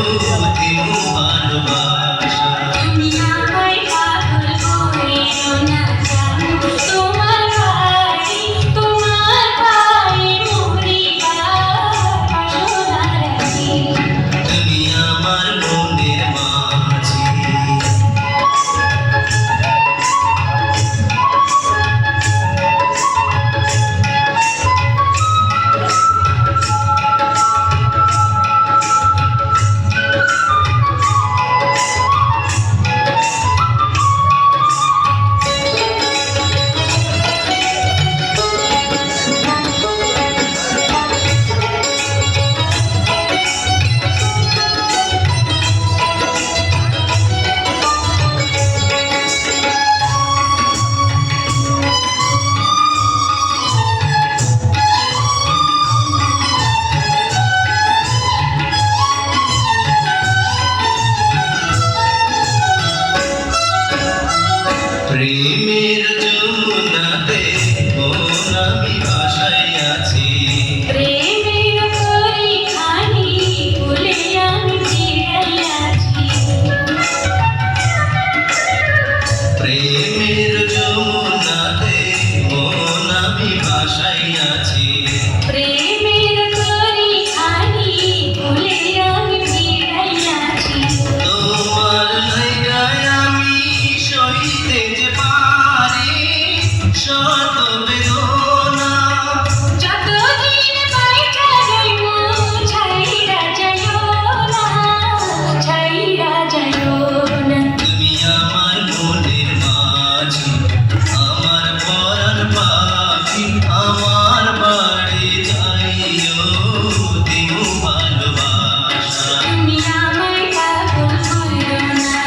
দিমু ভালোবাসা। তুমি আমায় পাগল করিও না জানো, তোমার পায়ে মরিবার সোনার আখি। তুমি আমার মনের মাঝি। প্রেমের যমুনাতে মন আমি ভাসাইয়াছি। প্রেমের পরিখানি ভুলে আমি ফিরাইয়াছি। প্রেমের যমুনাতে মন আমি ভাসাইয়াছি। প্রেমের পরিখানি ভুলে আমি ফিরাইয়াছি। তোমার লাইগায় আমি সইতে যে পারি শত বেদনা। যতদিন বাইঠা যাইব ছাইরা যাইও না, ছাইরা যাইও না। তুমি আমার মনের মাঝি, আমার পরাণ পাখি, আমার বাড়ি যাইও দিমু ভালোবাসা। তুমি আমায় পাগল কইরো না।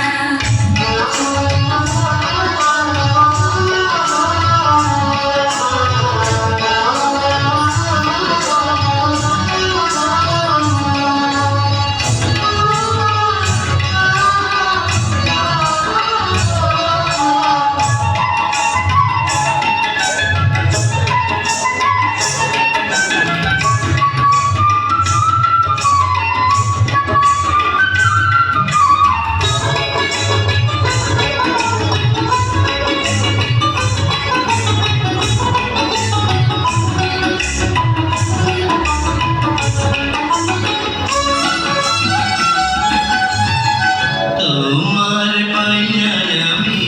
তোমার পাইয়ায় আমি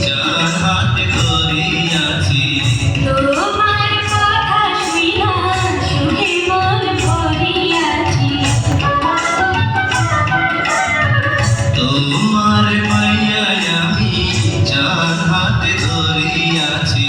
যার হাত ধরিয়াছি। তোমার কথা শুইয়া সুখে মন ভরিয়াছি। তোমার পাইয়ায় আমি যার হাত ধরিয়াছি।